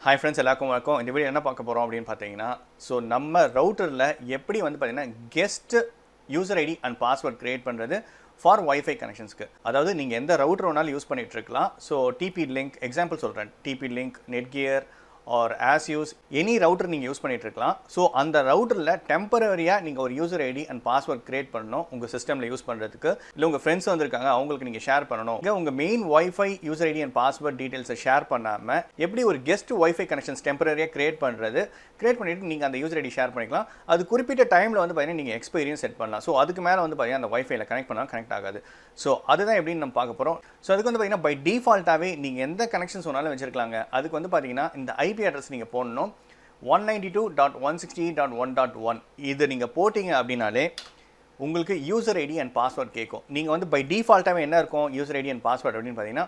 Hi friends, எல்லாருக்கும் வணக்கம். இந்த வீடியோ என்ன பார்க்க போறோம் அப்படினு பாத்தீங்கன்னா நம்ம ரவுட்டர்ல எப்படி பாத்தீங்கன்னா guest user ID and password create பண்றது for Wi-Fi connectionsக்கு. அதாவது நீங்க எந்த ரவுட்டர் வேணாலும் யூஸ் பண்ணிட்டு இருக்கலாம். TP link எக்ஸாம்பிள் சொல்றேன். TP link, Netgear or as use any router நீங்க யூஸ் பண்ணிட்டு இருக்கலாம். அந்த ரவுட்டர்ல டெம்பரரியா நீங்க ஒரு user ID and password create பண்ணனும் உங்க சிஸ்டம்ல யூஸ் பண்றதுக்கு. இல்ல உங்க फ्रेंड्स வந்திருக்காங்க அவங்களுக்கு நீங்க ஷேர் பண்ணனும். உங்க main Wi-Fi user ID and password details share பண்ணாம எப்படி ஒரு கெஸ்ட் Wi-Fi கனெக்ஷன்ஸ் டெம்பரரியா கிரியேட் பண்ணிட்டு நீங்க அந்த யூசர் ஐடி ஷேர் பண்ணிக்கலாம். அது குறிப்பிட்ட டைம்ல பாத்தீங்கன்னா நீங்க எக்ஸ்பீரியன்ஸ் செட் பண்ணலாம். அதுக்கு மேல பாத்தீங்கன்னா அந்த Wi-Fi ல கனெக்ட் பண்ணா கனெக்ட் ஆகாது. அதுதான் எப்படின்னு நம்ம பார்க்க போறோம். அதுக்கு பாத்தீங்கன்னா பை டிஃபால்ட்டாவே நீங்க எந்த கனெக்ஷன்ஸ் வேணாலும் வச்சிருக்கலாங்க. அதுக்கு பாத்தீங்கன்னா இந்த IP அட்ரஸ் நீங்க போடணும் 192.168.1.1 இது நீங்க போடிங்க அப்படினாலே உங்களுக்கு யூசர் ஐடி அண்ட் பாஸ்வேர்ட் கேட்கும். நீங்க பை டிஃபால்ட்டாவே என்ன இருக்கும் யூசர் ஐடி அண்ட் பாஸ்வேர்ட் அப்படினு பாத்தீங்கன்னா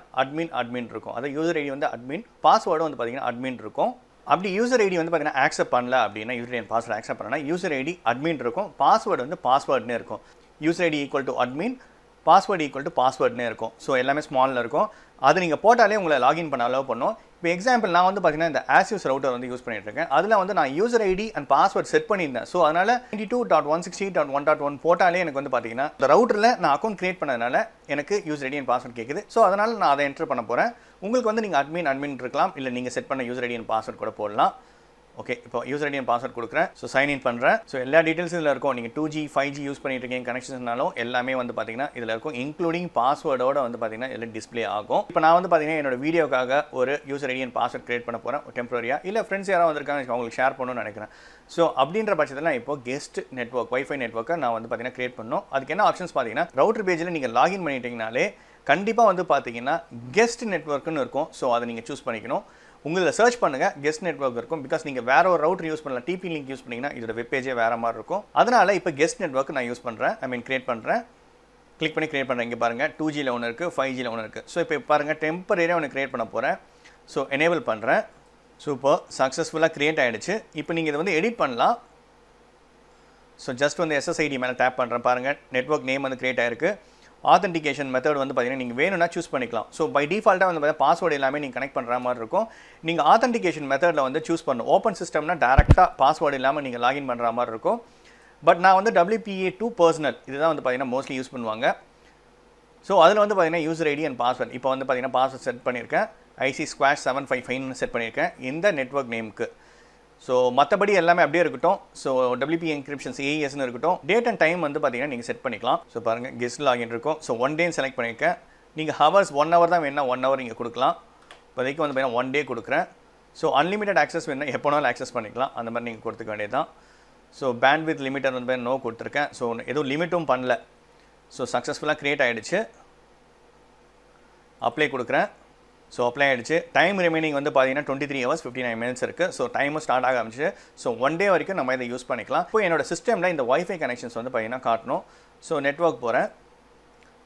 அட்மின் இருக்கும். அது யூசர் ஐடி அட்மின், பாஸ்வேர்டும் பாத்தீங்கன்னா அட்மின் இருக்கும். அப்படி யூசர் ஐடி பாத்தீங்கன்னா அக்செப்ட் பண்ணல அப்படினா user ID and password accept பண்ணனா யூசர் ஐடி அட்மின் இருக்கும், பாஸ்வேர்ட் பாஸ்வேர்ட்னே இருக்கும். User ID equal to admin, password equal to பாஸ்வேர்ட்னே இருக்கும். எல்லாமே ஸ்மால்ல இருக்கும். அது நீங்க போட்டாலே உங்களை லாகின் பண்ண அலோவ் பண்ணும். இப்போ எக்ஸாம்பிள் நான் பாத்தீங்கன்னா இந்த as use ரவுட்டர் யூஸ் பண்ணிட்டு இருக்கேன். அதுல நான் user ID and password set பண்ணியிருந்தேன். அதனால 92.168.1.1 போட்டாலே எனக்கு பாத்தீங்கன்னா இந்த ரவுட்டர்ல நான் அக்கவுண்ட் கிரியேட் பண்ணதுனால எனக்கு யூசர் ஐடி அண்ட் பாஸ்வேர்ட் கேக்குது. அதனால நான் அதை என்டர் பண்ண போறேன். உங்களுக்கு நீங்க அட்மின் இருக்கலாம், இல்ல நீங்க செட் பண்ண யூசர் ஐடி அண்ட் பாஸ்வேர்ட் கூட போடலாம். ஓகே, இப்போ யூசர் ஐடி அண்ட் பாஸ்வேர்ட் கொடுக்குறேன். சைன் இன் பண்ணுறேன். எல்லா டீடைல்ஸும் இதில் இருக்கும். நீங்கள் 2G 5G யூஸ் பண்ணிட்டு இருக்கீங்க கனெக்ஷன்ஸ்னாலும் எல்லாமே பார்த்தீங்கன்னா இதில் இருக்கும். இன்க்ளூடிங் பாஸ்வேர்டோட பார்த்தீங்கன்னா இதில் டிஸ்பிளே ஆகும். இப்போ நான் பார்த்தீங்கன்னா என்னோட வீடியோக்காக ஒரு user ID and password create பண்ண போகிறேன் டெம்பரரியா. இல்லை ஃப்ரெண்ட்ஸ் யாராவது வந்திருக்காங்க அவங்களுக்கு ஷேர் பண்ணணும்னு நினைக்கிறேன். அப்படின்ற பட்சத்தில் இப்போ கெஸ்ட் நெட்வொர்க் வைஃபை நெட்வொர்க்கை நான் பார்த்தீங்கன்னா கிரியேட் பண்ணணும். அதுக்கு என்ன ஆப்ஷன்ஸ் பார்த்தீங்கன்னா ரவுட்டர் பேஜில் நீங்கள் லாகின் பண்ணிட்டீங்கனாலே கண்டிப்பாக பார்த்தீங்கன்னா கெஸ்ட் நெட்வொர்க்குன்னு இருக்கும். அதை நீங்கள் சூஸ் பண்ணிக்கணும். உங்களை சர்ச் பண்ணுங்க கெஸ்ட் நெட்வொர்க் இருக்கும். பிகாஸ் நீங்க வேற ஒரு ரவுட்டர் யூஸ் பண்ணலாம். TP லிங்க் யூஸ் பண்ணீங்கன்னா இதோட வெப் பேஜே வேற மாதிரி இருக்கும். அதனால இப்போ கெஸ்ட் நெட்வொர்க் நான் யூஸ் பண்றேன். கிரியேட் பண்றேன். கிளிக் பண்ணி கிரியேட் பண்றேன். இங்க பாருங்க 2G ல ஒன்னு இருக்கு, 5G ல ஒன்னு இருக்கு. இப்போ பாருங்க டெம்பரரியா ஒன்னு கிரியேட் பண்ண போறேன். எனேபிள் பண்றேன். சூப்பர், சக்சஸ்ஃபுல்லா கிரியேட் ஆயிடுச்சு. இப்போ நீங்க இத எடிட் பண்ணலாம். ஜஸ்ட் SSID மேல டேப் பண்றேன். பாருங்க நெட்வொர்க் நேம் கிரியேட் ஆயிருக்கு. ஆத்தென்டிகேஷன் மெத்தட் பார்த்தீங்கன்னா நீங்கள் வேணும்னா சூஸ் பண்ணிக்கலாம். பை டிஃபால்ட்டாக பார்த்தீங்கன்னா பாஸ்வேர்டு எல்லாமே நீங்கள் கனெக்ட் பண்ணுற மாதிரி இருக்கும். நீங்கள் ஆத்தென்டிகேஷன் மெத்தடில் சூஸ் பண்ணணும். ஓப்பன் சிஸ்டம்னா டேரெக்டாக பாஸ்வேர்டு இல்லாமல் நீங்கள் லாகின் பண்ணுற மாதிரி இருக்கும். பட் நான் WPA2 பர்சனல் இதுதான் பார்த்தீங்கன்னா மோஸ்ட்லி யூஸ் பண்ணுவாங்க. அதில் பார்த்தீங்கன்னா யூசர் ஐடி அண்ட் பாஸ்வேர்ட் இப்போ பார்த்தீங்கன்னா பாஸ்வேர்ட் செட் பண்ணியிருக்கேன். IC/755 செட் பண்ணியிருக்கேன் இந்த நெட்வொர்க் நேமுக்கு. மற்றபடி எல்லாமே அப்படியே இருக்கட்டும். WP என்கிரிப்ஷன்ஸ் AESன்னு இருக்கட்டும். டேட் அண்ட் டைம் பார்த்தீங்கன்னா நீங்கள் செட் பண்ணிக்கலாம். பாருங்கள் கெஸ்ட் லாகின் இருக்கும். 1 டே செலக்ட் பண்ணியிருக்கேன். நீங்கள் ஹவர்ஸ் 1 ஹவர் தான் வேணும்னா 1 ஹவர் நீங்கள் கொடுக்கலாம். இப்போதைக்கு பார்த்தீங்கன்னா 1 டே கொடுக்குறேன். அன்லிமிட்டட் ஆக்சஸ் வேணும்னா எப்போனாலும் ஆக்சஸ் பண்ணிக்கலாம். அந்த மாதிரி நீங்கள் கொடுத்துக்க வேண்டியதுதான். பேண்ட்வித் லிமிட்டட் நோ கொடுத்துருக்கேன். எதுவும் லிமிட்டும் பண்ணல. சக்ஸஸ்ஃபுல்லாக க்ரியேட் ஆகிடுச்சு. அப்ளை கொடுக்குறேன். அப்ளை ஆகிடுச்சு. டைம் ரிமைனிங் பார்த்தீங்கன்னா 23 hours 59 minutes இருக்குது. டைமும் ஸ்டார்ட் ஆக ஆரம்பிச்சு. 1 டே வரைக்கும் நம்ம இதை யூஸ் பண்ணிக்கலாம். இப்போ என்னோட சிஸ்டமில் இந்த Wi-Fi கனெக்ஷன்ஸ் பார்த்தீங்கன்னா காட்டணும். நெட்வொர்க் போகிறேன்.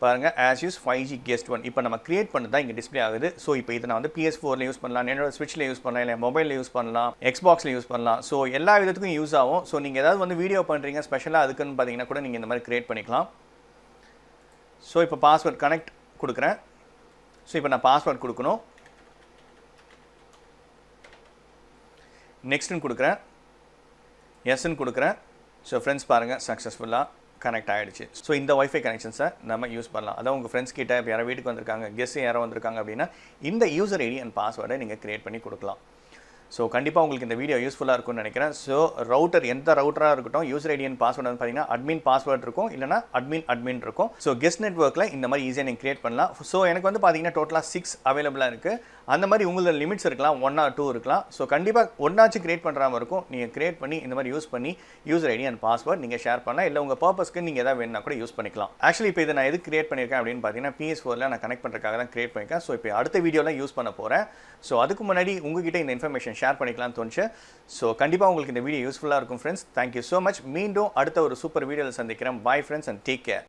பாருங்கள் as use 5G guest 1 இப்போ நம்ம கிரியேட் பண்ணது தான் இங்கே டிஸ்பிளே ஆகுது. இப்போ இதை நான் PS4ல யூஸ் பண்ணலாம், என்னோட ஸ்விட்சில் யூஸ் பண்ணலாம், இல்லை மொபைலில் யூஸ் பண்ணலாம், Xboxல யூஸ் பண்ணலாம். எல்லா விதத்துக்கும் யூஸ் ஆகும். நீங்கள் ஏதாவது வீடியோ பண்ணுறீங்க ஸ்பெஷலாக அதுக்குன்னு பார்த்தீங்கன்னா கூட நீங்கள் இந்த மாதிரி கிரியேட் பண்ணிக்கலாம். இப்போ பாஸ்வேர்ட் கனெக்ட் கொடுக்குறேன். இப்போ நான் பாஸ்வேர்ட் கொடுக்கணும். நெக்ஸ்ட்னு கொடுக்குறேன். எஸ்ன்னு கொடுக்குறேன். ஃப்ரெண்ட்ஸ் பாருங்கள் சக்ஸஸ்ஃபுல்லாக கனெக்ட் ஆகிடுச்சு. இந்த Wi-Fi கனெக்ஷன்ஸை நம்ம யூஸ் பண்ணலாம். அதான் உங்கள் ஃப்ரெண்ட்ஸ் கிட்ட இப்போ யாரோ வீட்டுக்கு வந்திருக்காங்க, கெஸ்ட் யாரோ வந்திருக்காங்க அப்படின்னா இந்த யூசர் ஐடி அண்ட் பாஸ்வேர்டை நீங்கள் கிரியேட் பண்ணி கொடுக்கலாம். கண்டிப்பாக உங்களுக்கு இந்த வீடியோ யூஸ்ஃபுல்லாக இருக்கும்னு நினைக்கிறேன். ரவுட்டர் எந்த ரவுட்டராக இருக்கட்டும் யூசர் ஐடி அண்ட் பாஸ்வேர்டு பார்த்தீங்கன்னா அட்மின் பாஸ்வேர்ட் இருக்கும், இல்லைனா அட்மின் இருக்கும். கெஸ்ட் நெட்வொர்க்கில் இந்த மாதிரி ஈஸியாக நீங்கள் கிரியேட் பண்ணலாம். எனக்கு பார்த்தீங்கன்னா டோட்டலாக 6 அவைலபிளாக இருக்குது. அந்த மாதிரி உங்களோட லிமிட்ஸ் இருக்கலாம், 1 or 2 இருக்கலாம். கண்டிப்பாக ஒன்றாச்சும் கிரியேட் பண்ணுற மாதிரி இருக்கும். நீங்கள் கிரியேட் பண்ணி இந்த மாதிரி யூஸ் பண்ணி யூசர் ஐடி அண்ட் பாஸ்வேர்ட் நீங்கள் ஷேர் பண்ணலாம். இல்லை உங்கள் பர்பஸ்க்கு நீங்கள் எதாவது வேணும்னா கூட யூஸ் பண்ணிக்கலாம். ஆக்சுவலி இப்போ இதை நான் எது கிரியேட் பண்ணியிருக்கேன் அப்படின்னு பார்த்தீங்கன்னா PS4ல நான் கனெக்ட் பண்ணுறதுக்காக தான் கிரியேட் பண்ணியிருக்கேன். இப்போ அடுத்த வீடியோவில் யூஸ் பண்ண போகிறேன். அதுக்கு முன்னாடி உங்ககிட்ட இந்த இன்ஃபர்மேஷன் ஷேர் பண்ணிக்கலாம்னு தோணுச்சு. கண்டிப்பாக உங்களுக்கு இந்த வீடியோ யூஸ்ஃபுல்லாக இருக்கும் ஃப்ரெண்ட்ஸ். Thank you so much. மீண்டும் அடுத்த ஒரு சூப்பர் வீடியோவில் சந்திக்கிறேன். Bye friends and take care.